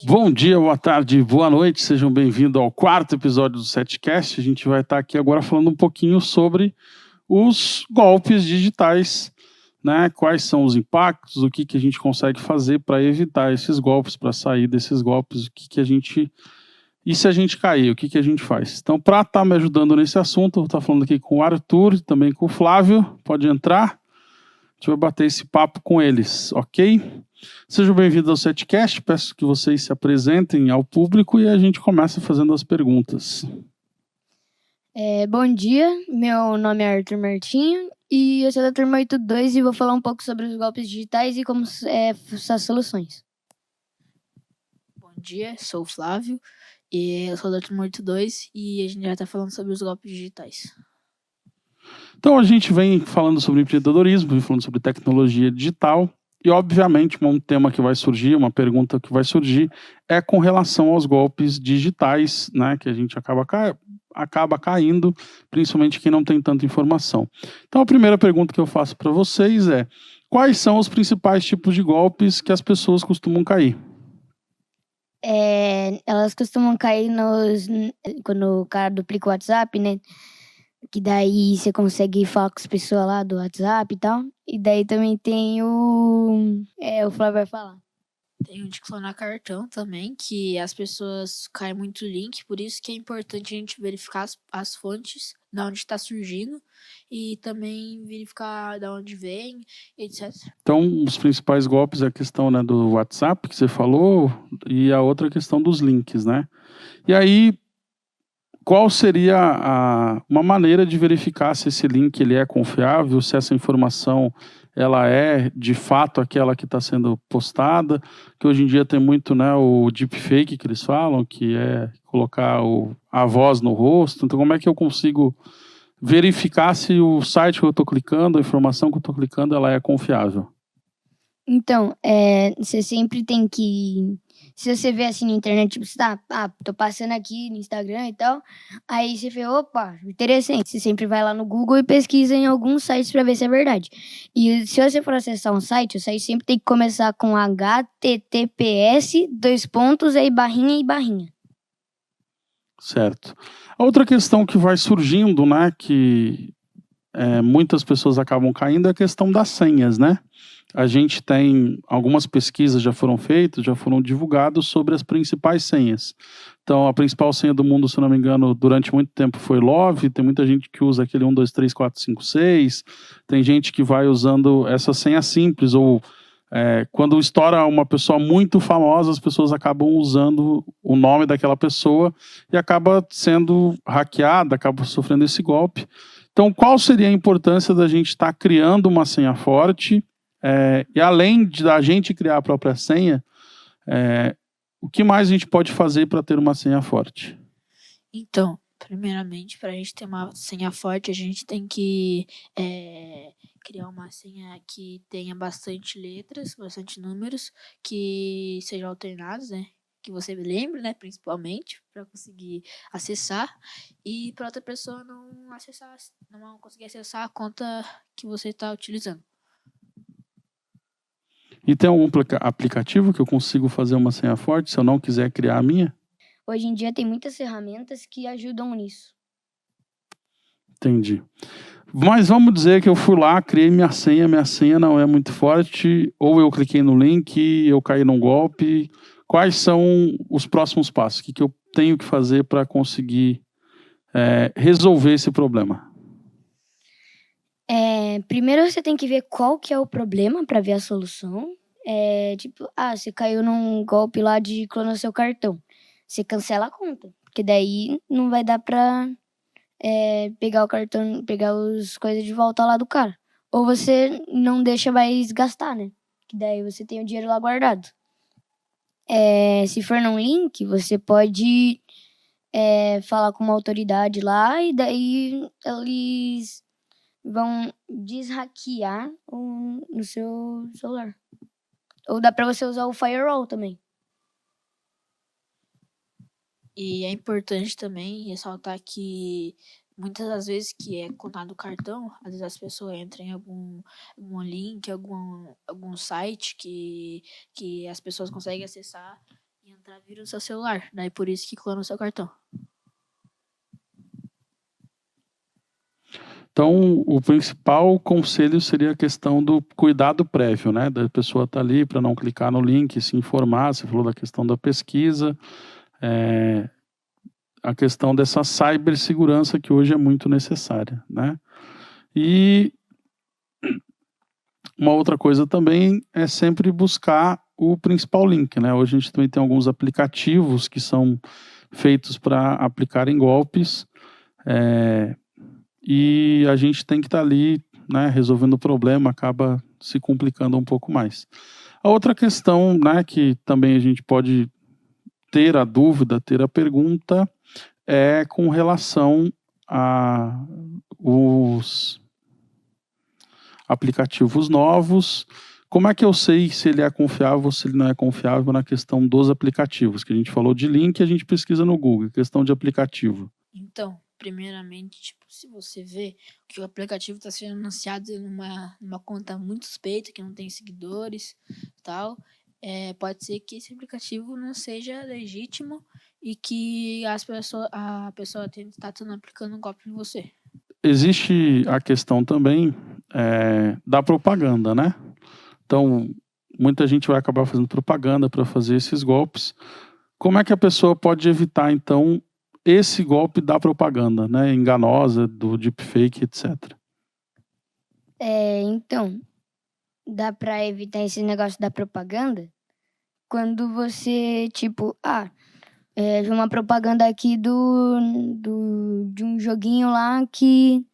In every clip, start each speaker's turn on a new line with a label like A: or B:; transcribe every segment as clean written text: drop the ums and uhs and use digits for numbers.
A: Bom dia, boa tarde, boa noite, sejam bem-vindos ao quarto episódio do Setcast. A gente vai estar aqui agora falando um pouquinho sobre os golpes digitais, né? Quais são os impactos, o que a gente consegue fazer para evitar esses golpes, para sair desses golpes, e se a gente cair, o que a gente faz? Então, para estar me ajudando nesse assunto, eu vou estar falando aqui com o Arthur e também com o Flávio. Pode entrar, a gente vai bater esse papo com eles, ok? Sejam bem-vindos ao Setcast, peço que vocês se apresentem ao público e a gente começa fazendo as perguntas.
B: Bom dia, meu nome é Arthur Martinho e eu sou da turma 82 e vou falar um pouco sobre os golpes digitais e como essas soluções.
C: Bom dia, sou o Flávio e eu sou da turma 82 e a gente já está falando sobre os golpes digitais.
A: Então a gente vem falando sobre empreendedorismo, vem falando sobre tecnologia digital e obviamente um tema que vai surgir, uma pergunta que vai surgir é com relação aos golpes digitais, né, que a gente acaba caindo, principalmente quem não tem tanta informação. Então a primeira pergunta que eu faço para vocês é: quais são os principais tipos de golpes que as pessoas costumam cair?
B: Elas costumam cair quando o cara duplica o WhatsApp, né? Que daí você consegue falar com as pessoas lá do WhatsApp e tal. E daí também tem o Flávio vai falar.
C: Tem o de clonar cartão também, que as pessoas caem muito link, por isso que é importante a gente verificar as fontes, de onde está surgindo, e também verificar de onde vem, etc.
A: Então, os principais golpes é a questão, né, do WhatsApp, que você falou, e a outra questão dos links, né? E aí, qual seria uma maneira de verificar se esse link ele é confiável, se essa informação ela é de fato aquela que está sendo postada, que hoje em dia tem muito, né, o deepfake que eles falam, que é colocar a voz no rosto. Então, como é que eu consigo verificar se o site que eu estou clicando, a informação que eu estou clicando, ela é confiável?
B: Então, você sempre tem que... Se você vê assim na internet, tipo, você tô passando aqui no Instagram e tal, aí você vê, opa, interessante. Você sempre vai lá no Google e pesquisa em alguns sites para ver se é verdade. E se você for acessar um site, o site sempre tem que começar com HTTPS, dois pontos, aí barrinha e barrinha.
A: Certo. A outra questão que vai surgindo, né, que muitas pessoas acabam caindo é a questão das senhas, né? A gente tem algumas pesquisas já foram feitas, já foram divulgadas sobre as principais senhas. Então, a principal senha do mundo, se não me engano, durante muito tempo foi Love. Tem muita gente que usa aquele 1, 2, 3, 4, 5, 6. Tem gente que vai usando essa senha simples, ou quando estoura uma pessoa muito famosa, as pessoas acabam usando o nome daquela pessoa e acaba sendo hackeada, acaba sofrendo esse golpe. Então, qual seria a importância da gente estar criando uma senha forte? E além da gente criar a própria senha, o que mais a gente pode fazer para ter uma senha forte?
C: Então, primeiramente, para a gente ter uma senha forte, a gente tem que criar uma senha que tenha bastante letras, bastante números, que sejam alternados, né? Que você lembre, né? Principalmente, para conseguir acessar. E para outra pessoa não conseguir acessar a conta que você está utilizando.
A: E tem algum aplicativo que eu consigo fazer uma senha forte se eu não quiser criar a minha?
B: Hoje em dia tem muitas ferramentas que ajudam nisso.
A: Entendi. Mas vamos dizer que eu fui lá, criei minha senha não é muito forte, ou eu cliquei no link, eu caí num golpe. Quais são os próximos passos? O que eu tenho que fazer para conseguir resolver esse problema?
B: Primeiro você tem que ver qual que é o problema para ver a solução. Você caiu num golpe lá de clonar seu cartão. Você cancela a conta, porque daí não vai dar pra pegar o cartão, pegar as coisas de volta lá do cara. Ou você não deixa mais gastar, né? Que daí você tem o dinheiro lá guardado. Se for num link, você pode falar com uma autoridade lá e daí eles vão deshackear no seu celular. Ou dá pra você usar o firewall também.
C: E é importante também ressaltar que muitas das vezes que é clonado o cartão, às vezes as pessoas entram em algum link, algum site que as pessoas conseguem acessar entrar vírus no seu celular. Daí por isso que clona o seu cartão.
A: Então, o principal conselho seria a questão do cuidado prévio, né? Da pessoa estar ali para não clicar no link, se informar. Você falou da questão da pesquisa, a questão dessa cibersegurança que hoje é muito necessária, né? E uma outra coisa também é sempre buscar o principal link, né? Hoje a gente também tem alguns aplicativos que são feitos para aplicarem golpes, e a gente tem que estar ali, né, resolvendo o problema, acaba se complicando um pouco mais. A outra questão, né, que também a gente pode ter a dúvida, ter a pergunta, é com relação a os aplicativos novos. Como é que eu sei se ele é confiável ou se ele não é confiável na questão dos aplicativos? Que a gente falou de link, a gente pesquisa no Google, questão de aplicativo.
C: Então, primeiramente, tipo, se você vê que o aplicativo está sendo anunciado numa conta muito suspeita, que não tem seguidores e tal, pode ser que esse aplicativo não seja legítimo e que a pessoa está aplicando um golpe em você.
A: Existe a questão também da propaganda, né? Então, muita gente vai acabar fazendo propaganda para fazer esses golpes. Como é que a pessoa pode evitar, então, esse golpe da propaganda, né, enganosa, do deepfake, etc.
B: Então, dá pra evitar esse negócio da propaganda quando você, tipo, vi uma propaganda aqui de um joguinho lá que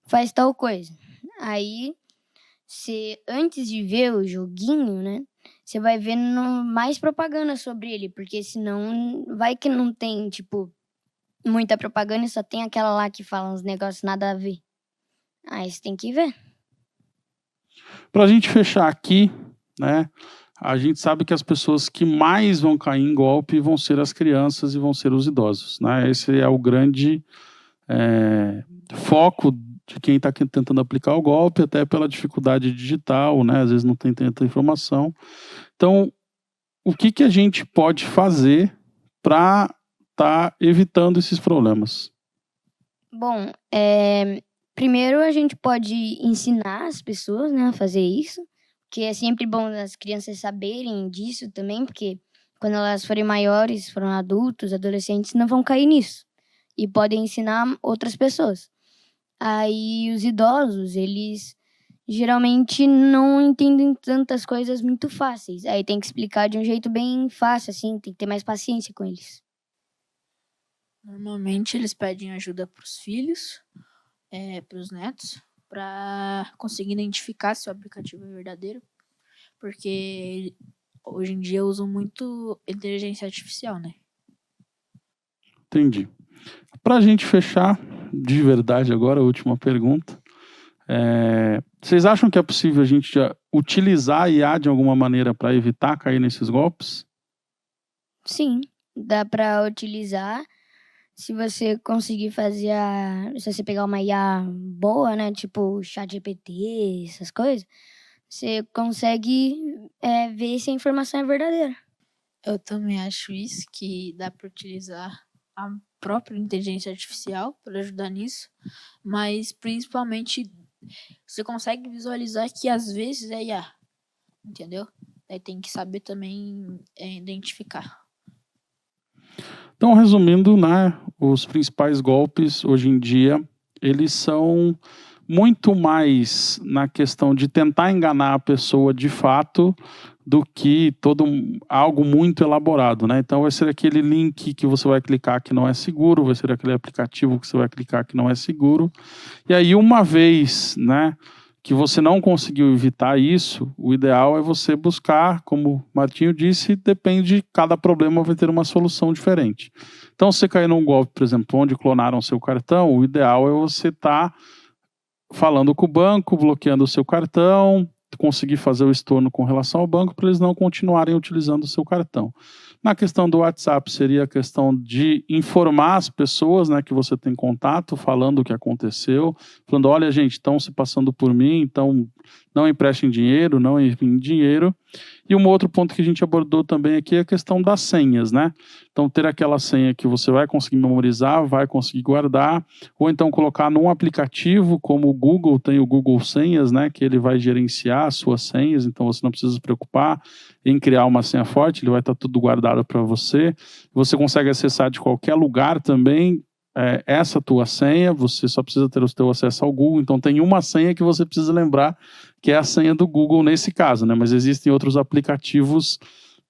B: faz tal coisa. Aí, antes de ver o joguinho, né, você vai vendo mais propaganda sobre ele, porque senão vai que não tem, tipo, muita propaganda e só tem aquela lá que fala uns negócios nada a ver. Aí você tem que ver.
A: Para a gente fechar aqui, né, a gente sabe que as pessoas que mais vão cair em golpe vão ser as crianças e vão ser os idosos, né? Esse é o grande foco de quem está tentando aplicar o golpe, até pela dificuldade digital, né? Às vezes não tem tanta informação. Então, o que a gente pode fazer para estar evitando esses problemas?
B: Bom, primeiro a gente pode ensinar as pessoas, né, a fazer isso, que é sempre bom as crianças saberem disso também, porque quando elas forem maiores, forem adultos, adolescentes, não vão cair nisso e podem ensinar outras pessoas. Aí os idosos, eles geralmente não entendem tantas coisas muito fáceis. Aí tem que explicar de um jeito bem fácil, assim, tem que ter mais paciência com eles.
C: Normalmente eles pedem ajuda para os filhos, para os netos, para conseguir identificar se o aplicativo é verdadeiro, porque hoje em dia usam muito inteligência artificial, né?
A: Entendi. Para a gente fechar, de verdade agora, a última pergunta. Vocês acham que é possível a gente utilizar a IA de alguma maneira para evitar cair nesses golpes?
B: Sim, dá para utilizar. Se você conseguir fazer se você pegar uma IA boa, né, tipo ChatGPT, essas coisas, você consegue ver se a informação é verdadeira.
C: Eu também acho isso, que dá para utilizar a própria inteligência artificial para ajudar nisso, mas principalmente você consegue visualizar que às vezes é IA, entendeu? Daí tem que saber também identificar.
A: Então, resumindo, né, os principais golpes hoje em dia, eles são muito mais na questão de tentar enganar a pessoa de fato do que algo muito elaborado, né? Então vai ser aquele link que você vai clicar que não é seguro, vai ser aquele aplicativo que você vai clicar que não é seguro. E aí uma vez, né, que você não conseguiu evitar isso, o ideal é você buscar, como o Martinho disse, depende, cada problema vai ter uma solução diferente. Então, se você cair num golpe, por exemplo, onde clonaram seu cartão, o ideal é você estar falando com o banco, bloqueando o seu cartão, conseguir fazer o estorno com relação ao banco para eles não continuarem utilizando o seu cartão. Na questão do WhatsApp, seria a questão de informar as pessoas, né, que você tem contato, falando o que aconteceu, falando, olha, gente, estão se passando por mim, então não emprestem dinheiro, não enviem dinheiro. E um outro ponto que a gente abordou também aqui é a questão das senhas, né? Então, ter aquela senha que você vai conseguir memorizar, vai conseguir guardar, ou então colocar num aplicativo, como o Google, tem o Google Senhas, né? Que ele vai gerenciar as suas senhas, então você não precisa se preocupar em criar uma senha forte, ele vai estar tudo guardado para você. Você consegue acessar de qualquer lugar também, essa tua senha, você só precisa ter o teu acesso ao Google, então tem uma senha que você precisa lembrar, que é a senha do Google nesse caso, né? Mas existem outros aplicativos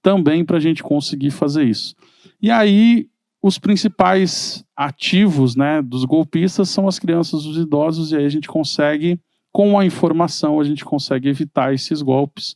A: também para a gente conseguir fazer isso. E aí, os principais ativos, né, dos golpistas são as crianças, os idosos, e aí a gente consegue, com a informação, a gente consegue evitar esses golpes.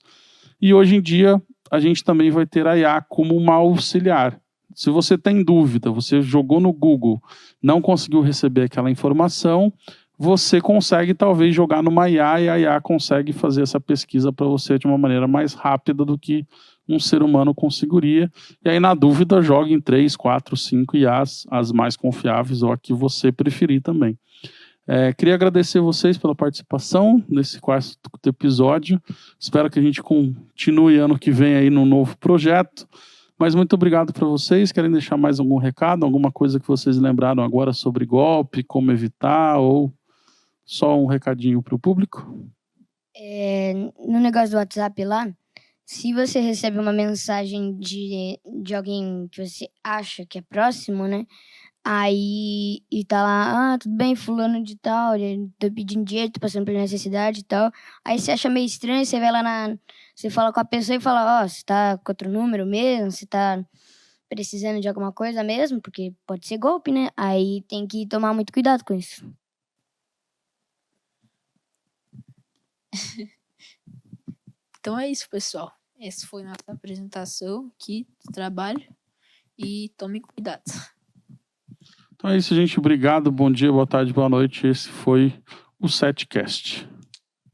A: E hoje em dia, a gente também vai ter a IA como uma auxiliar. Se você tem dúvida, você jogou no Google, não conseguiu receber aquela informação, você consegue talvez jogar numa IA e a IA consegue fazer essa pesquisa para você de uma maneira mais rápida do que um ser humano conseguiria. E aí, na dúvida, jogue em 3, 4, 5 IAs, as mais confiáveis ou a que você preferir também. Queria agradecer vocês pela participação nesse quarto episódio. Espero que a gente continue ano que vem aí num novo projeto. Mas muito obrigado para vocês. Querem deixar mais algum recado, alguma coisa que vocês lembraram agora sobre golpe, como evitar, ou só um recadinho para o público?
B: No negócio do WhatsApp lá, se você recebe uma mensagem de alguém que você acha que é próximo, né? Aí, e tá lá, tudo bem, fulano de tal, tô pedindo dinheiro, tô passando por necessidade e tal. Aí você acha meio estranho, você vai lá você fala com a pessoa e fala, você tá com outro número mesmo, você tá precisando de alguma coisa mesmo, porque pode ser golpe, né? Aí tem que tomar muito cuidado com isso.
C: Então é isso, pessoal. Essa foi nossa apresentação aqui do trabalho e tome cuidado.
A: Então é isso, gente. Obrigado. Bom dia, boa tarde, boa noite. Esse foi o SETcast.